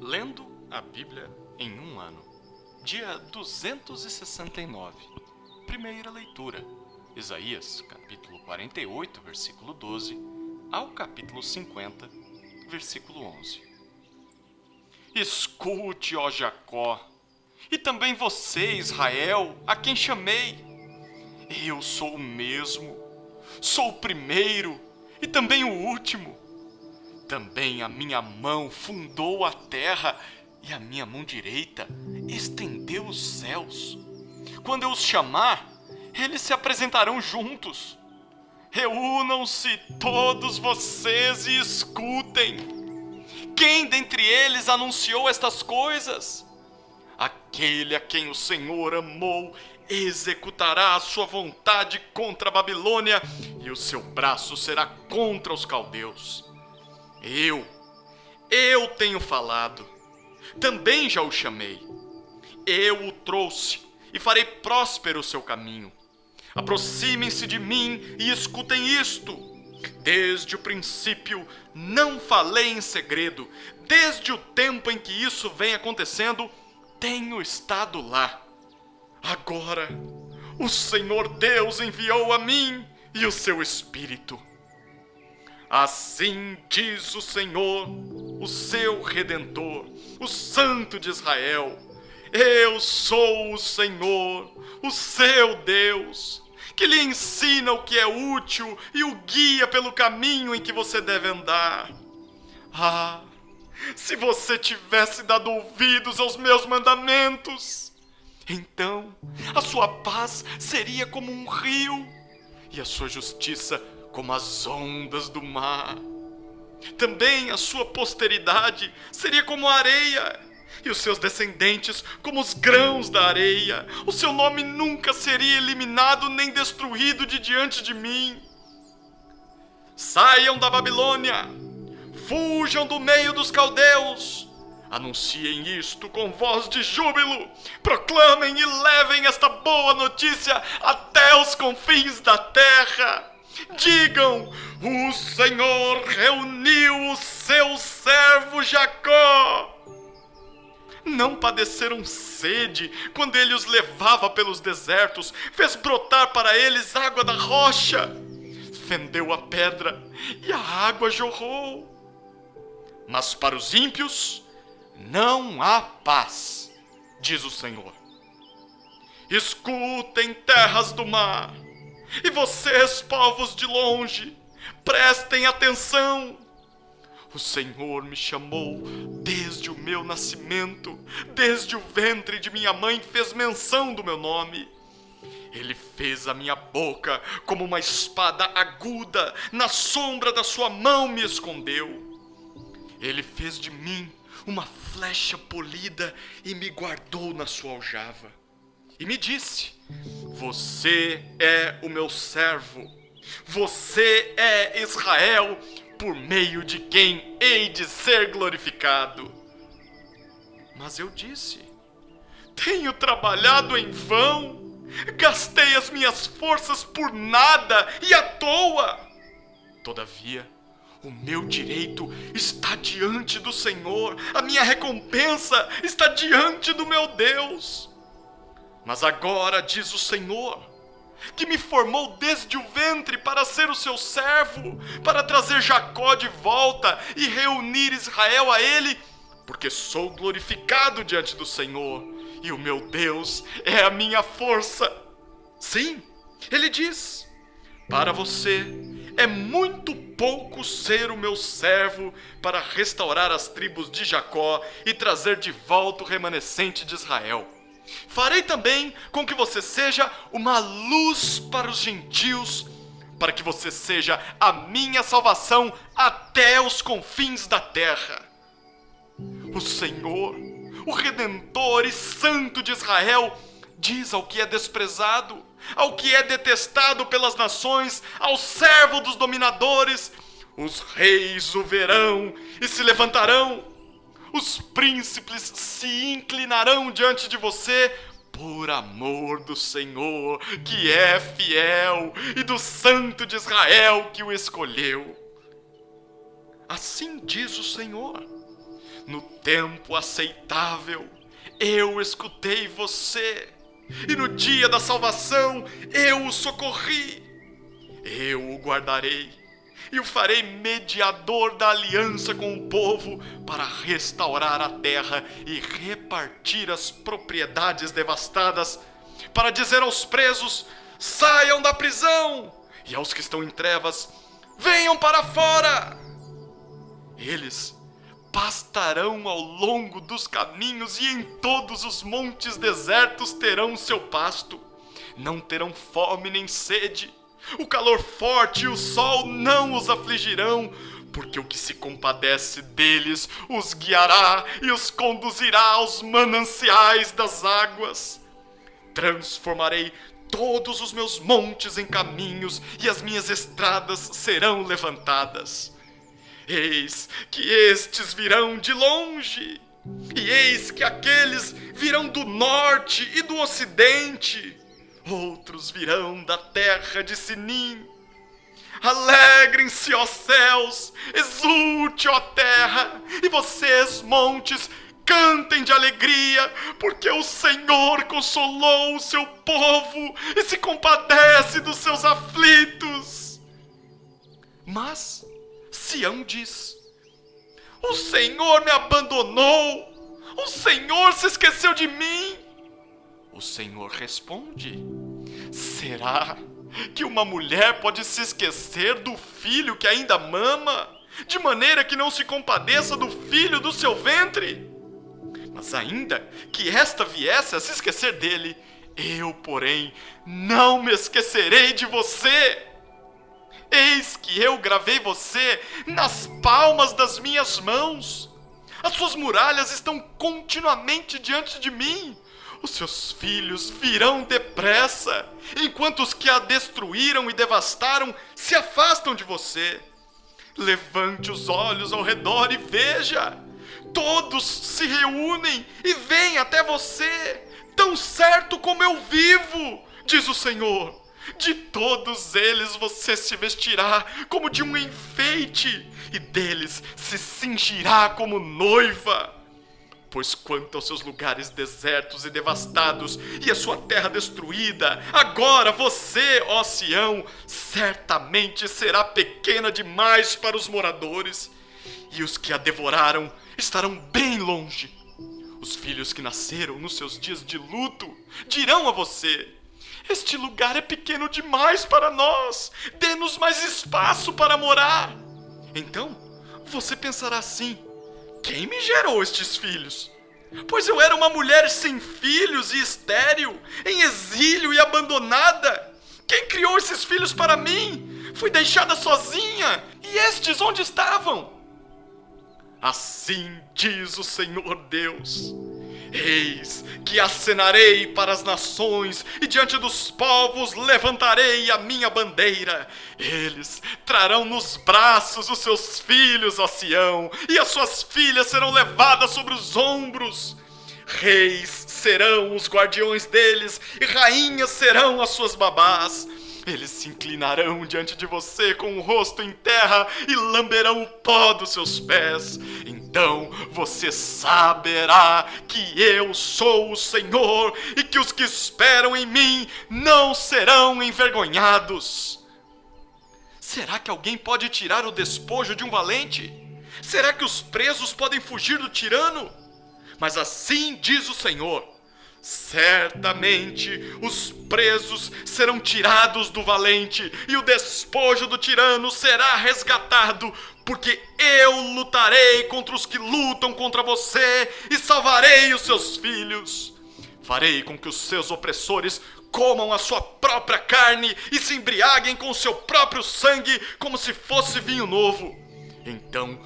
Lendo a Bíblia em um ano. Dia 269. Primeira leitura. Isaías, capítulo 48, versículo 12, ao capítulo 50, versículo 11. Escute, ó Jacó, e também você, Israel, a quem chamei. Eu sou o mesmo, sou o primeiro e também o último. Também a minha mão fundou a terra e a minha mão direita estendeu os céus. Quando eu os chamar, eles se apresentarão juntos. Reúnam-se todos vocês e escutem. Quem dentre eles anunciou estas coisas? Aquele a quem o Senhor amou executará a sua vontade contra a Babilônia e o seu braço será contra os caldeus. Eu tenho falado, também já o chamei. Eu o trouxe e farei próspero o seu caminho. Aproximem-se de mim e escutem isto. Desde o princípio não falei em segredo. Desde o tempo em que isso vem acontecendo, tenho estado lá. Agora, o Senhor Deus enviou a mim e o seu Espírito. Assim diz o Senhor, o seu Redentor, o Santo de Israel. Eu sou o Senhor, o seu Deus, que lhe ensina o que é útil e o guia pelo caminho em que você deve andar. Ah, se você tivesse dado ouvidos aos meus mandamentos, então a sua paz seria como um rio e a sua justiça como as ondas do mar. Também a sua posteridade seria como a areia, e os seus descendentes como os grãos da areia. O seu nome nunca seria eliminado nem destruído de diante de mim. Saiam da Babilônia, fujam do meio dos caldeus. Anunciem isto com voz de júbilo, proclamem e levem esta boa notícia até os confins da terra. Digam, o Senhor reuniu o seu servo Jacó. Não padeceram sede quando ele os levava pelos desertos, fez brotar para eles água da rocha, fendeu a pedra e a água jorrou. Mas para os ímpios não há paz, diz o Senhor. Escutem, terras do mar, e vocês, povos de longe, prestem atenção. O Senhor me chamou desde o meu nascimento, desde o ventre de minha mãe fez menção do meu nome. Ele fez a minha boca como uma espada aguda, na sombra da sua mão me escondeu. Ele fez de mim uma flecha polida e me guardou na sua aljava. E me disse, você é o meu servo, você é Israel, por meio de quem hei de ser glorificado. Mas eu disse, tenho trabalhado em vão, gastei as minhas forças por nada e à toa. Todavia, o meu direito está diante do Senhor, a minha recompensa está diante do meu Deus. Mas agora, diz o Senhor, que me formou desde o ventre para ser o seu servo, para trazer Jacó de volta e reunir Israel a ele, porque sou glorificado diante do Senhor, e o meu Deus é a minha força. Sim, ele diz, para você é muito pouco ser o meu servo para restaurar as tribos de Jacó e trazer de volta o remanescente de Israel. Farei também com que você seja uma luz para os gentios, para que você seja a minha salvação até os confins da terra. O Senhor, o Redentor e Santo de Israel, diz ao que é desprezado, ao que é detestado pelas nações, ao servo dos dominadores: os reis o verão e se levantarão. Os príncipes se inclinarão diante de você por amor do Senhor, que é fiel, e do Santo de Israel que o escolheu. Assim diz o Senhor: No tempo aceitável, eu escutei você, e no dia da salvação, eu o socorri. Eu o guardarei, e o farei mediador da aliança com o povo, para restaurar a terra e repartir as propriedades devastadas, para dizer aos presos: saiam da prisão, e aos que estão em trevas: venham para fora. Eles pastarão ao longo dos caminhos, e em todos os montes desertos terão seu pasto. Não terão fome nem sede. O calor forte e o sol não os afligirão, porque o que se compadece deles os guiará e os conduzirá aos mananciais das águas. Transformarei todos os meus montes em caminhos, e as minhas estradas serão levantadas. Eis que estes virão de longe, e eis que aqueles virão do norte e do ocidente. Outros virão da terra de Sinim. Alegrem-se, ó céus, exulte, ó terra, e vocês, montes, cantem de alegria, porque o Senhor consolou o seu povo e se compadece dos seus aflitos. Mas Sião diz: o Senhor me abandonou, o Senhor se esqueceu de mim. O Senhor responde: será que uma mulher pode se esquecer do filho que ainda mama, de maneira que não se compadeça do filho do seu ventre? Mas ainda que esta viesse a se esquecer dele, eu, porém, não me esquecerei de você. Eis que eu gravei você nas palmas das minhas mãos. As suas muralhas estão continuamente diante de mim. Os seus filhos virão depressa, enquanto os que a destruíram e devastaram se afastam de você. Levante os olhos ao redor e veja. Todos se reúnem e vêm até você, tão certo como eu vivo, diz o Senhor. De todos eles você se vestirá como de um enfeite, e deles se cingirá como noiva. Pois quanto aos seus lugares desertos e devastados, e a sua terra destruída, agora você, ó Sião, certamente será pequena demais para os moradores, e os que a devoraram estarão bem longe. Os filhos que nasceram nos seus dias de luto dirão a você: este lugar é pequeno demais para nós, dê-nos mais espaço para morar. Então você pensará assim: quem me gerou estes filhos? Pois eu era uma mulher sem filhos e estéril, em exílio e abandonada. Quem criou esses filhos para mim? Fui deixada sozinha, e estes onde estavam? Assim diz o Senhor Deus: eis que acenarei para as nações, e diante dos povos levantarei a minha bandeira. Eles trarão nos braços os seus filhos, ó Sião, e as suas filhas serão levadas sobre os ombros. Reis serão os guardiões deles, e rainhas serão as suas babás. Eles se inclinarão diante de você com o rosto em terra e lamberão o pó dos seus pés. Então você saberá que eu sou o Senhor, e que os que esperam em mim não serão envergonhados. Será que alguém pode tirar o despojo de um valente? Será que os presos podem fugir do tirano? Mas assim diz o Senhor: certamente os presos serão tirados do valente, e o despojo do tirano será resgatado, porque eu lutarei contra os que lutam contra você, e salvarei os seus filhos. Farei com que os seus opressores comam a sua própria carne e se embriaguem com o seu próprio sangue, como se fosse vinho novo. Então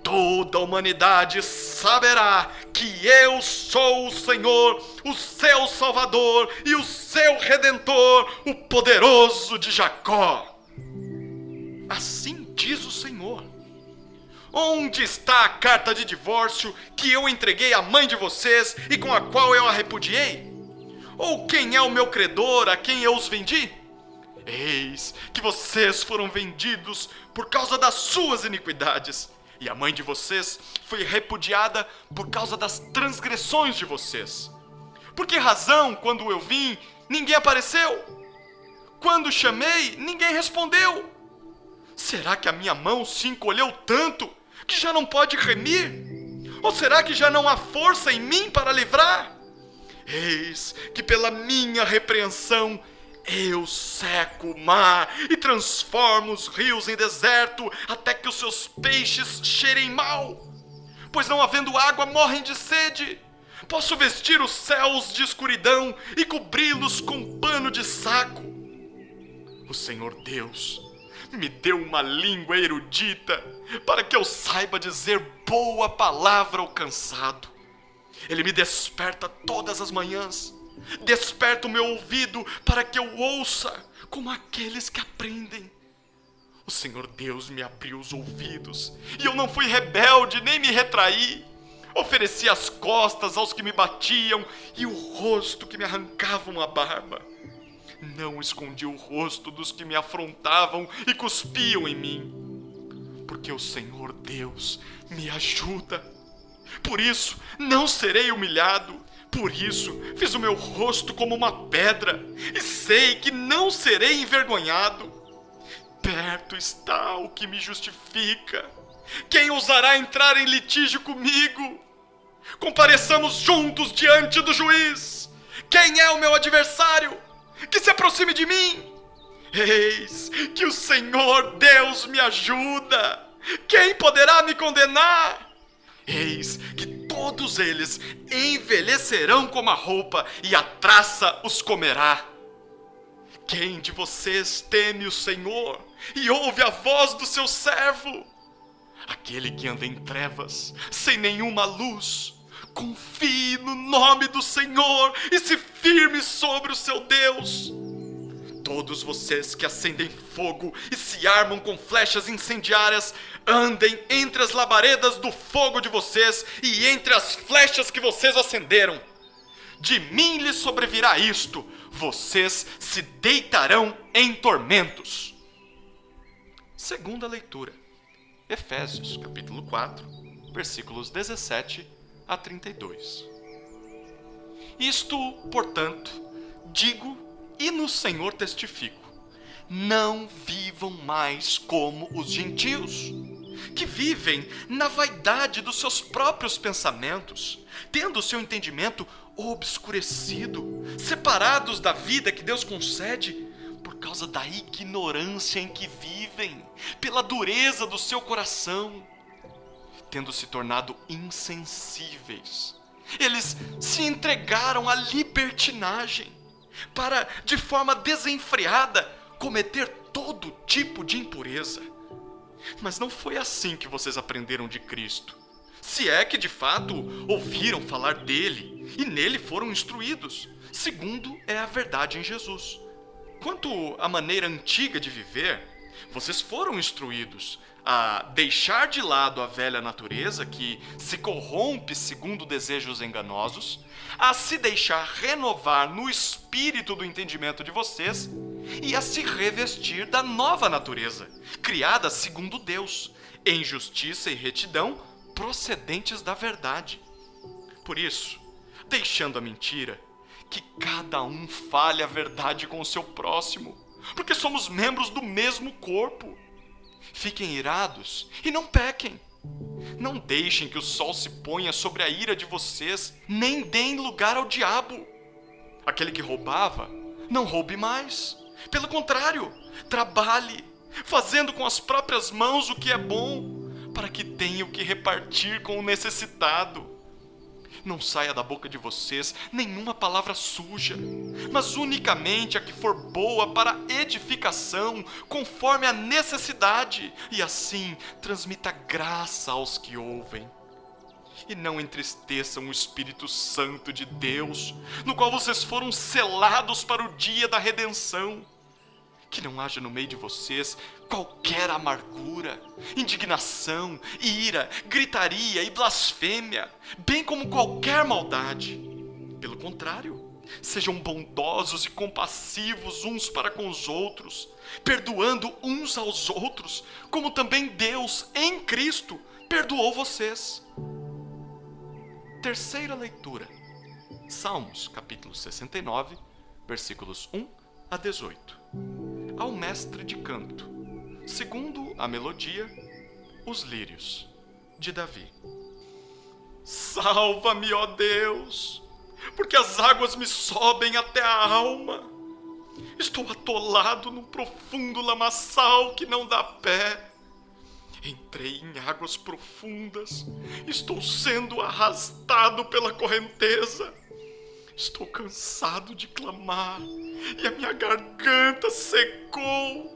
toda a humanidade saberá que eu sou o Senhor, o seu Salvador e o seu Redentor, o poderoso de Jacó. Assim diz o Senhor. Onde está a carta de divórcio que eu entreguei à mãe de vocês e com a qual eu a repudiei? Ou quem é o meu credor a quem eu os vendi? Eis que vocês foram vendidos por causa das suas iniquidades, E a mãe de vocês foi repudiada por causa das transgressões de vocês. Por que razão, quando eu vim, ninguém apareceu? Quando chamei, ninguém respondeu. Será que a minha mão se encolheu tanto que já não pode remir? Ou será que já não há força em mim para livrar? Eis que pela minha repreensão eu seco o mar e transformo os rios em deserto até que os seus peixes cheirem mal. Pois não havendo água morrem de sede. Posso vestir os céus de escuridão e cobri-los com pano de saco. O Senhor Deus me deu uma língua erudita para que eu saiba dizer boa palavra ao cansado. Ele me desperta todas as manhãs. Desperta o meu ouvido para que eu ouça como aqueles que aprendem. O Senhor Deus me abriu os ouvidos e eu não fui rebelde nem me retraí. Ofereci as costas aos que me batiam e o rosto que me arrancavam a barba. Não escondi o rosto dos que me afrontavam e cuspiam em mim, porque o Senhor Deus me ajuda. Por isso não serei humilhado. Por isso fiz o meu rosto como uma pedra e sei que não serei envergonhado. Perto está o que me justifica. Quem ousará entrar em litígio comigo? Compareçamos juntos diante do juiz. Quem é o meu adversário? Que se aproxime de mim. Eis que o Senhor Deus me ajuda. Quem poderá me condenar? Eis que todos eles envelhecerão como a roupa e a traça os comerá. Quem de vocês teme o Senhor e ouve a voz do seu servo? Aquele que anda em trevas, sem nenhuma luz, confie no nome do Senhor e se firme sobre o seu Deus. Todos vocês que acendem fogo e se armam com flechas incendiárias, andem entre as labaredas do fogo de vocês e entre as flechas que vocês acenderam. De mim lhes sobrevirá isto: vocês se deitarão em tormentos. Segunda leitura. Efésios, capítulo 4, versículos 17 a 32. Isto, portanto, digo e no Senhor testifico: não vivam mais como os gentios, que vivem na vaidade dos seus próprios pensamentos, tendo o seu entendimento obscurecido, separados da vida que Deus concede, por causa da ignorância em que vivem, pela dureza do seu coração. Tendo se tornado insensíveis, eles se entregaram à libertinagem, para, de forma desenfreada, cometer todo tipo de impureza. Mas não foi assim que vocês aprenderam de Cristo, se é que de fato ouviram falar dele e nele foram instruídos, segundo é a verdade em Jesus. Quanto à maneira antiga de viver, vocês foram instruídos a deixar de lado a velha natureza que se corrompe segundo desejos enganosos, a se deixar renovar no espírito do entendimento de vocês e a se revestir da nova natureza, criada segundo Deus, em justiça e retidão procedentes da verdade. Por isso, deixando a mentira, que cada um fale a verdade com o seu próximo, porque somos membros do mesmo corpo. Fiquem irados e não pequem. Não deixem que o sol se ponha sobre a ira de vocês, nem deem lugar ao diabo. Aquele que roubava, não roube mais. Pelo contrário, trabalhe, fazendo com as próprias mãos o que é bom, para que tenha o que repartir com o necessitado. Não saia da boca de vocês nenhuma palavra suja, mas unicamente a que for boa para edificação, conforme a necessidade, e assim transmita graça aos que ouvem. E não entristeçam o Espírito Santo de Deus, no qual vocês foram selados para o dia da redenção. Que não haja no meio de vocês qualquer amargura, indignação, ira, gritaria e blasfêmia, bem como qualquer maldade. Pelo contrário, sejam bondosos e compassivos uns para com os outros, perdoando uns aos outros, como também Deus, em Cristo, perdoou vocês. Terceira leitura. Salmos, capítulo 69, versículos 1 a 18. Ao mestre de canto, segundo a melodia, os lírios, de Davi. Salva-me, ó Deus, porque as águas me sobem até a alma. Estou atolado num profundo lamaçal que não dá pé. Entrei em águas profundas, estou sendo arrastado pela correnteza. Estou cansado de clamar e a minha garganta secou.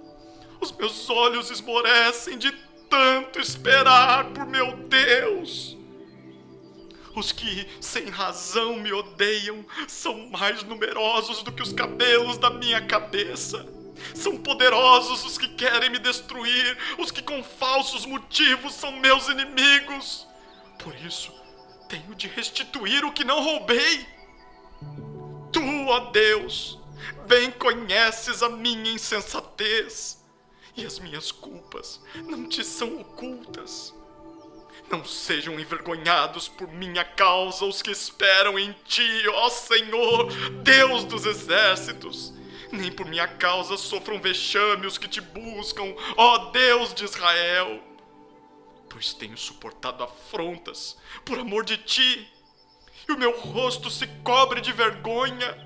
Os meus olhos esmorecem de tanto esperar por meu Deus. Os que, sem razão, me odeiam são mais numerosos do que os cabelos da minha cabeça. São poderosos os que querem me destruir, os que com falsos motivos são meus inimigos. Por isso, tenho de restituir o que não roubei. Tu, ó Deus, bem conheces a minha insensatez, e as minhas culpas não te são ocultas. Não sejam envergonhados por minha causa os que esperam em ti, ó Senhor, Deus dos exércitos. Nem por minha causa sofram vexame os que te buscam, ó Deus de Israel. Pois tenho suportado afrontas por amor de ti, e o meu rosto se cobre de vergonha.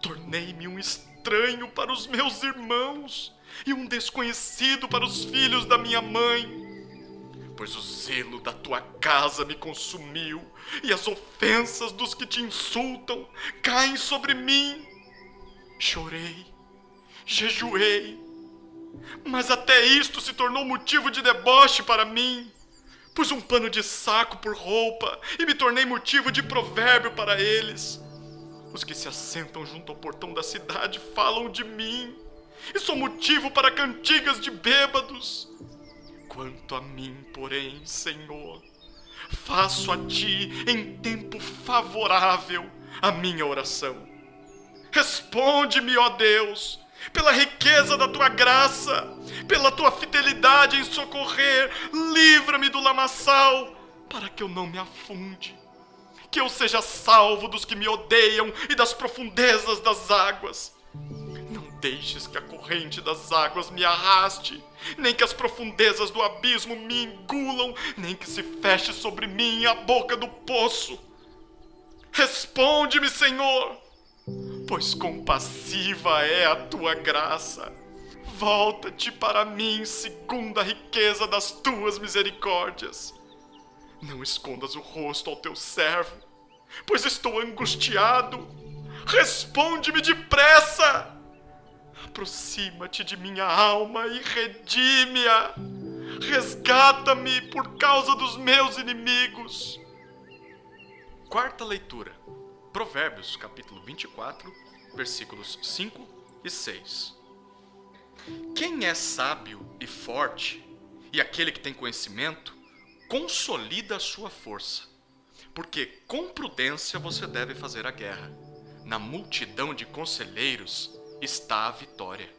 Tornei-me um estranho para os meus irmãos e um desconhecido para os filhos da minha mãe. Pois o zelo da tua casa me consumiu, e as ofensas dos que te insultam caem sobre mim. Chorei, jejuei, mas até isto se tornou motivo de deboche para mim. Pus um pano de saco por roupa e me tornei motivo de provérbio para eles. Os que se assentam junto ao portão da cidade falam de mim, e sou motivo para cantigas de bêbados. Quanto a mim, porém, Senhor, faço a ti em tempo favorável a minha oração. Responde-me, ó Deus, pela riqueza da tua graça, pela tua fidelidade em socorrer, livra-me do lamaçal, para que eu não me afunde, que eu seja salvo dos que me odeiam e das profundezas das águas. Não deixes que a corrente das águas me arraste, nem que as profundezas do abismo me engulam, nem que se feche sobre mim a boca do poço. Responde-me, Senhor, pois compassiva é a tua graça. Volta-te para mim segundo a riqueza das tuas misericórdias. Não escondas o rosto ao teu servo, pois estou angustiado. Responde-me depressa. Aproxima-te de minha alma e redime-a. Resgata-me por causa dos meus inimigos. Quarta leitura. Provérbios, capítulo 24, versículos 5 e 6. Quem é sábio e forte, e aquele que tem conhecimento, consolida a sua força, porque com prudência você deve fazer a guerra. Na multidão de conselheiros está a vitória.